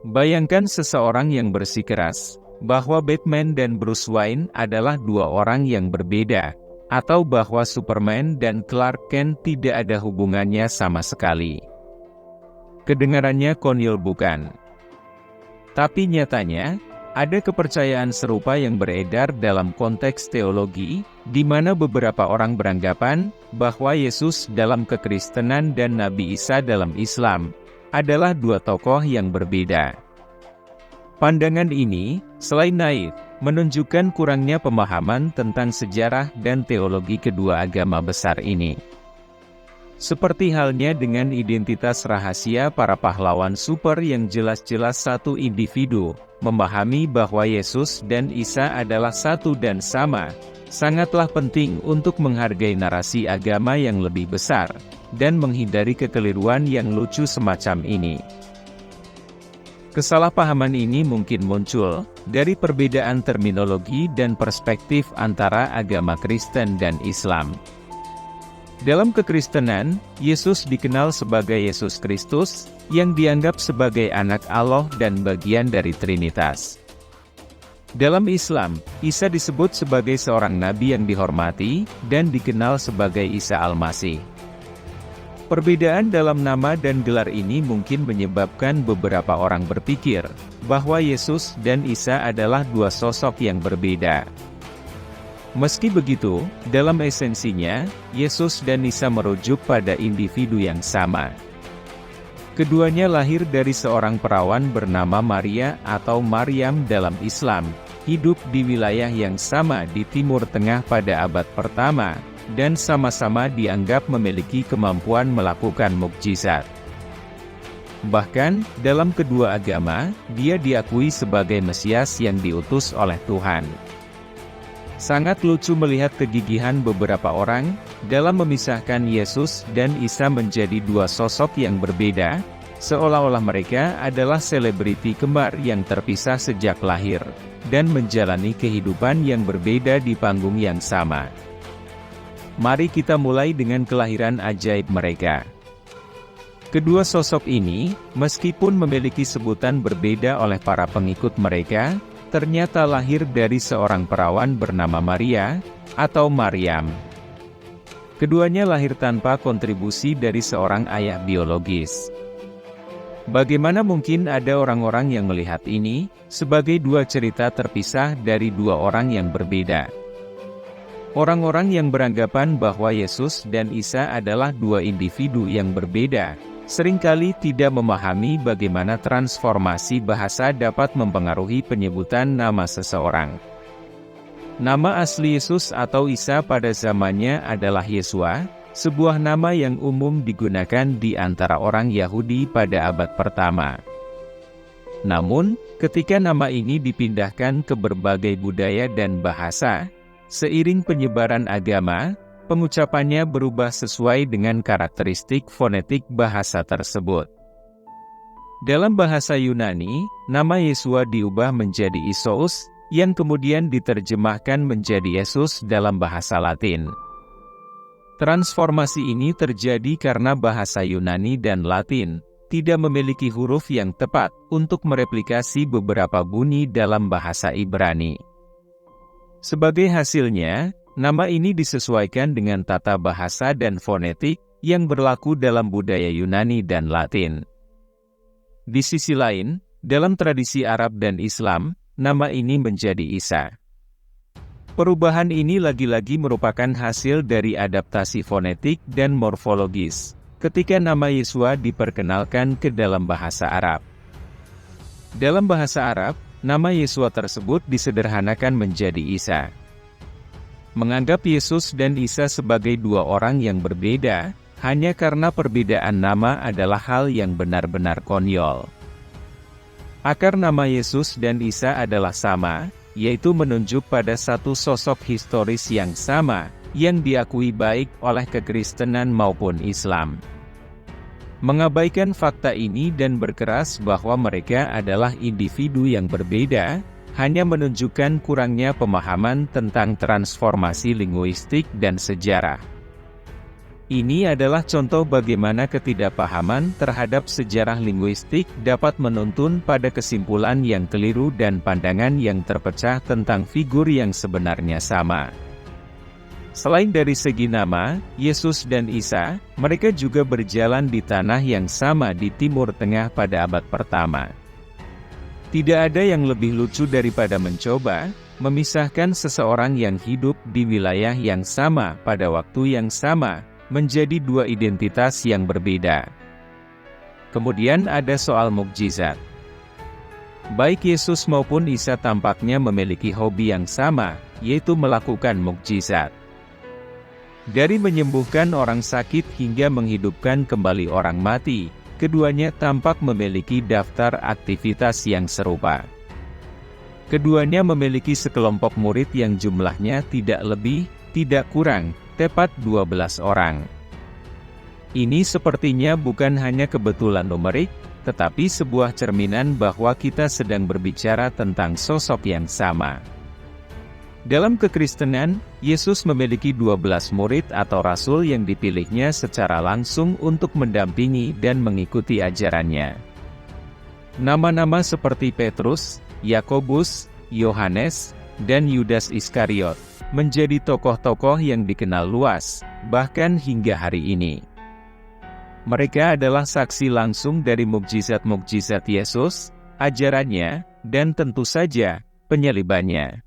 Bayangkan seseorang yang bersikeras bahwa Batman dan Bruce Wayne adalah dua orang yang berbeda, atau bahwa Superman dan Clark Kent tidak ada hubungannya sama sekali. Kedengarannya konyol bukan? Tapi nyatanya, ada kepercayaan serupa yang beredar dalam konteks teologi, di mana beberapa orang beranggapan bahwa Yesus dalam kekristenan dan Nabi Isa dalam Islam adalah dua tokoh yang berbeda. Pandangan ini, selain naif, menunjukkan kurangnya pemahaman tentang sejarah dan teologi kedua agama besar ini. Seperti halnya dengan identitas rahasia para pahlawan super yang jelas-jelas satu individu, memahami bahwa Yesus dan Isa adalah satu dan sama, sangatlah penting untuk menghargai narasi agama yang lebih besar, dan menghindari kekeliruan yang lucu semacam ini. Kesalahpahaman ini mungkin muncul dari perbedaan terminologi dan perspektif antara agama Kristen dan Islam. Dalam kekristenan, Yesus dikenal sebagai Yesus Kristus, yang dianggap sebagai anak Allah dan bagian dari Trinitas. Dalam Islam, Isa disebut sebagai seorang nabi yang dihormati, dan dikenal sebagai Isa Al-Masih. Perbedaan dalam nama dan gelar ini mungkin menyebabkan beberapa orang berpikir bahwa Yesus dan Isa adalah dua sosok yang berbeda. Meski begitu, dalam esensinya, Yesus dan Isa merujuk pada individu yang sama. Keduanya lahir dari seorang perawan bernama Maria atau Maryam dalam Islam, hidup di wilayah yang sama di Timur Tengah pada abad pertama, dan sama-sama dianggap memiliki kemampuan melakukan mukjizat. Bahkan, dalam kedua agama, dia diakui sebagai Mesias yang diutus oleh Tuhan. Sangat lucu melihat kegigihan beberapa orang dalam memisahkan Yesus dan Isa menjadi dua sosok yang berbeda, seolah-olah mereka adalah selebriti kembar yang terpisah sejak lahir, dan menjalani kehidupan yang berbeda di panggung yang sama. Mari kita mulai dengan kelahiran ajaib mereka. Kedua sosok ini, meskipun memiliki sebutan berbeda oleh para pengikut mereka, ternyata lahir dari seorang perawan bernama Maria, atau Maryam. Keduanya lahir tanpa kontribusi dari seorang ayah biologis. Bagaimana mungkin ada orang-orang yang melihat ini sebagai dua cerita terpisah dari dua orang yang berbeda? Orang-orang yang beranggapan bahwa Yesus dan Isa adalah dua individu yang berbeda, seringkali tidak memahami bagaimana transformasi bahasa dapat mempengaruhi penyebutan nama seseorang. Nama asli Yesus atau Isa pada zamannya adalah Yesua, sebuah nama yang umum digunakan di antara orang Yahudi pada abad pertama. Namun, ketika nama ini dipindahkan ke berbagai budaya dan bahasa, seiring penyebaran agama, pengucapannya berubah sesuai dengan karakteristik fonetik bahasa tersebut. Dalam bahasa Yunani, nama Yesua diubah menjadi Isus, yang kemudian diterjemahkan menjadi Yesus dalam bahasa Latin. Transformasi ini terjadi karena bahasa Yunani dan Latin tidak memiliki huruf yang tepat untuk mereplikasi beberapa bunyi dalam bahasa Ibrani. Sebagai hasilnya, nama ini disesuaikan dengan tata bahasa dan fonetik yang berlaku dalam budaya Yunani dan Latin. Di sisi lain, dalam tradisi Arab dan Islam, nama ini menjadi Isa. Perubahan ini lagi-lagi merupakan hasil dari adaptasi fonetik dan morfologis, ketika nama Yesua diperkenalkan ke dalam bahasa Arab. Dalam bahasa Arab, nama Yesua tersebut disederhanakan menjadi Isa. Menganggap Yesus dan Isa sebagai dua orang yang berbeda, hanya karena perbedaan nama adalah hal yang benar-benar konyol. Akar nama Yesus dan Isa adalah sama, yaitu menunjuk pada satu sosok historis yang sama, yang diakui baik oleh kekristenan maupun Islam. Mengabaikan fakta ini dan berkeras bahwa mereka adalah individu yang berbeda, hanya menunjukkan kurangnya pemahaman tentang transformasi linguistik dan sejarah. Ini adalah contoh bagaimana ketidakpahaman terhadap sejarah linguistik dapat menuntun pada kesimpulan yang keliru dan pandangan yang terpecah tentang figur yang sebenarnya sama. Selain dari segi nama, Yesus dan Isa, mereka juga berjalan di tanah yang sama di Timur Tengah pada abad pertama. Tidak ada yang lebih lucu daripada mencoba memisahkan seseorang yang hidup di wilayah yang sama pada waktu yang sama, menjadi dua identitas yang berbeda. Kemudian ada soal mukjizat. Baik Yesus maupun Isa tampaknya memiliki hobi yang sama, yaitu melakukan mukjizat. Dari menyembuhkan orang sakit hingga menghidupkan kembali orang mati, keduanya tampak memiliki daftar aktivitas yang serupa. Keduanya memiliki sekelompok murid yang jumlahnya tidak lebih, tidak kurang, tepat 12 orang. Ini sepertinya bukan hanya kebetulan numerik, tetapi sebuah cerminan bahwa kita sedang berbicara tentang sosok yang sama. Dalam kekristenan, Yesus memiliki 12 murid atau rasul yang dipilihnya secara langsung untuk mendampingi dan mengikuti ajarannya. Nama-nama seperti Petrus, Yakobus, Yohanes, dan Yudas Iskariot menjadi tokoh-tokoh yang dikenal luas, bahkan hingga hari ini. Mereka adalah saksi langsung dari mukjizat-mukjizat Yesus, ajarannya, dan tentu saja, penyalibannya.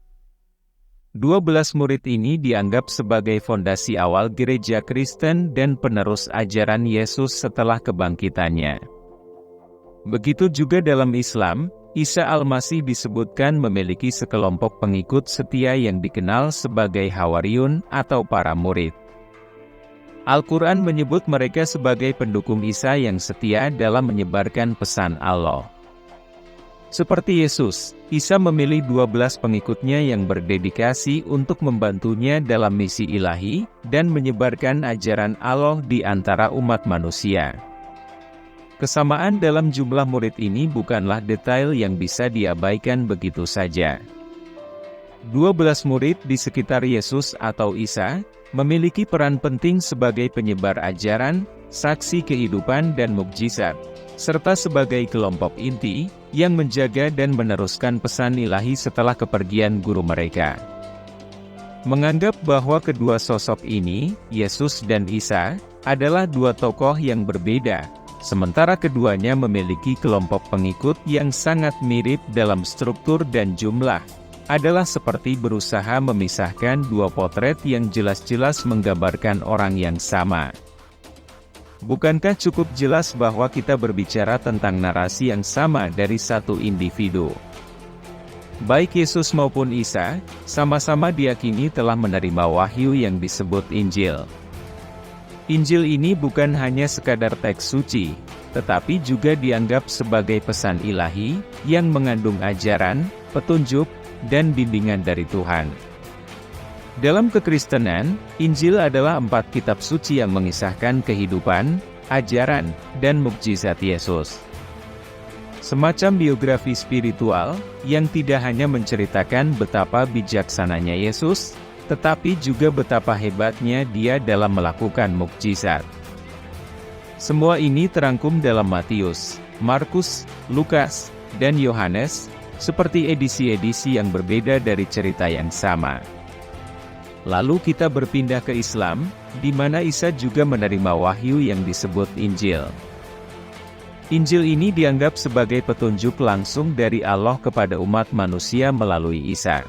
12 murid ini dianggap sebagai fondasi awal gereja Kristen dan penerus ajaran Yesus setelah kebangkitannya. Begitu juga dalam Islam, Isa Al-Masih disebutkan memiliki sekelompok pengikut setia yang dikenal sebagai Hawariyun atau para murid. Al-Quran menyebut mereka sebagai pendukung Isa yang setia dalam menyebarkan pesan Allah. Seperti Yesus, Isa memilih 12 pengikutnya yang berdedikasi untuk membantunya dalam misi ilahi dan menyebarkan ajaran Allah di antara umat manusia. Kesamaan dalam jumlah murid ini bukanlah detail yang bisa diabaikan begitu saja. 12 murid di sekitar Yesus atau Isa memiliki peran penting sebagai penyebar ajaran, saksi kehidupan dan mukjizat, serta sebagai kelompok inti yang menjaga dan meneruskan pesan ilahi setelah kepergian guru mereka. Menganggap bahwa kedua sosok ini, Yesus dan Isa, adalah dua tokoh yang berbeda, sementara keduanya memiliki kelompok pengikut yang sangat mirip dalam struktur dan jumlah, adalah seperti berusaha memisahkan dua potret yang jelas-jelas menggambarkan orang yang sama. Bukankah cukup jelas bahwa kita berbicara tentang narasi yang sama dari satu individu? Baik Yesus maupun Isa, sama-sama diyakini telah menerima wahyu yang disebut Injil. Injil ini bukan hanya sekadar teks suci, tetapi juga dianggap sebagai pesan ilahi, yang mengandung ajaran, petunjuk, dan bimbingan dari Tuhan. Dalam kekristenan, Injil adalah 4 kitab suci yang mengisahkan kehidupan, ajaran, dan mukjizat Yesus. Semacam biografi spiritual, yang tidak hanya menceritakan betapa bijaksananya Yesus, tetapi juga betapa hebatnya Dia dalam melakukan mukjizat. Semua ini terangkum dalam Matius, Markus, Lukas, dan Yohanes, seperti edisi-edisi yang berbeda dari cerita yang sama. Lalu kita berpindah ke Islam, di mana Isa juga menerima wahyu yang disebut Injil. Injil ini dianggap sebagai petunjuk langsung dari Allah kepada umat manusia melalui Isa.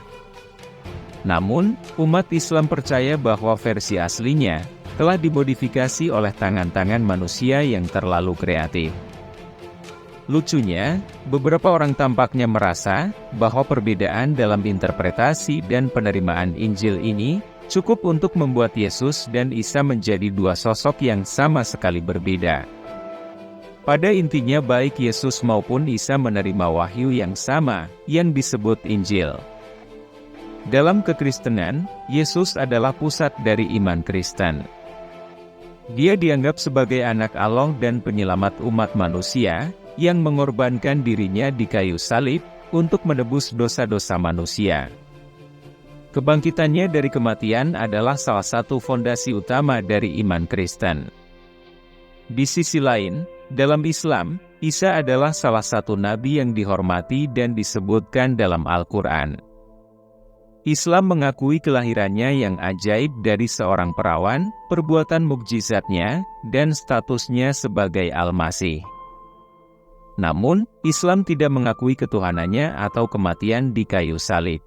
Namun, umat Islam percaya bahwa versi aslinya telah dimodifikasi oleh tangan-tangan manusia yang terlalu kreatif. Lucunya, beberapa orang tampaknya merasa bahwa perbedaan dalam interpretasi dan penerimaan Injil ini cukup untuk membuat Yesus dan Isa menjadi dua sosok yang sama sekali berbeda. Pada intinya baik Yesus maupun Isa menerima wahyu yang sama, yang disebut Injil. Dalam kekristenan, Yesus adalah pusat dari iman Kristen. Dia dianggap sebagai anak Allah dan penyelamat umat manusia, yang mengorbankan dirinya di kayu salib, untuk menebus dosa-dosa manusia. Kebangkitannya dari kematian adalah salah satu fondasi utama dari iman Kristen. Di sisi lain, dalam Islam, Isa adalah salah satu nabi yang dihormati dan disebutkan dalam Al-Quran. Islam mengakui kelahirannya yang ajaib dari seorang perawan, perbuatan mukjizatnya, dan statusnya sebagai Al-Masih. Namun, Islam tidak mengakui ketuhanannya atau kematian di kayu salib.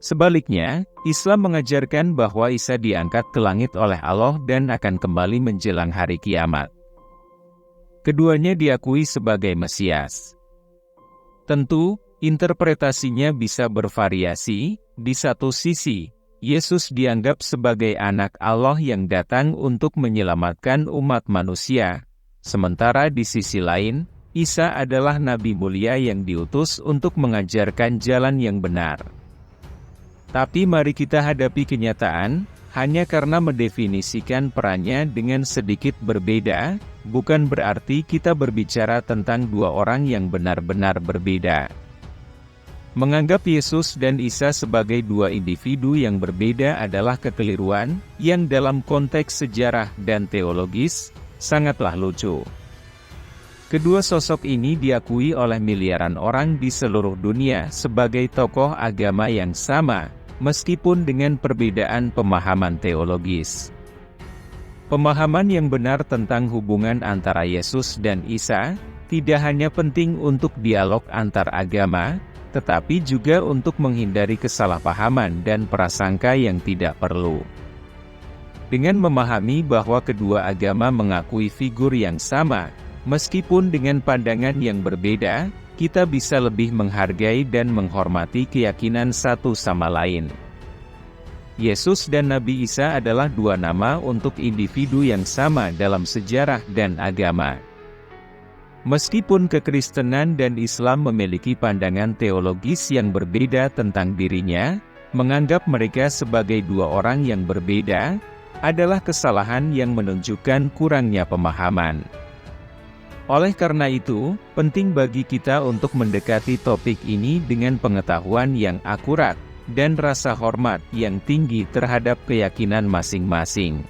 Sebaliknya, Islam mengajarkan bahwa Isa diangkat ke langit oleh Allah dan akan kembali menjelang hari kiamat. Keduanya diakui sebagai Mesias. Tentu, interpretasinya bisa bervariasi. Di satu sisi, Yesus dianggap sebagai anak Allah yang datang untuk menyelamatkan umat manusia. Sementara di sisi lain, Isa adalah nabi mulia yang diutus untuk mengajarkan jalan yang benar. Tapi mari kita hadapi kenyataan, hanya karena mendefinisikan perannya dengan sedikit berbeda, bukan berarti kita berbicara tentang dua orang yang benar-benar berbeda. Menganggap Yesus dan Isa sebagai dua individu yang berbeda adalah kekeliruan, yang dalam konteks sejarah dan teologis, sangatlah lucu. Kedua sosok ini diakui oleh miliaran orang di seluruh dunia sebagai tokoh agama yang sama, meskipun dengan perbedaan pemahaman teologis. Pemahaman yang benar tentang hubungan antara Yesus dan Isa, tidak hanya penting untuk dialog antar agama, tetapi juga untuk menghindari kesalahpahaman dan prasangka yang tidak perlu. Dengan memahami bahwa kedua agama mengakui figur yang sama, meskipun dengan pandangan yang berbeda, kita bisa lebih menghargai dan menghormati keyakinan satu sama lain. Yesus dan Nabi Isa adalah dua nama untuk individu yang sama dalam sejarah dan agama. Meskipun kekristenan dan Islam memiliki pandangan teologis yang berbeda tentang dirinya, menganggap mereka sebagai dua orang yang berbeda, adalah kesalahan yang menunjukkan kurangnya pemahaman. Oleh karena itu, penting bagi kita untuk mendekati topik ini dengan pengetahuan yang akurat, dan rasa hormat yang tinggi terhadap keyakinan masing-masing.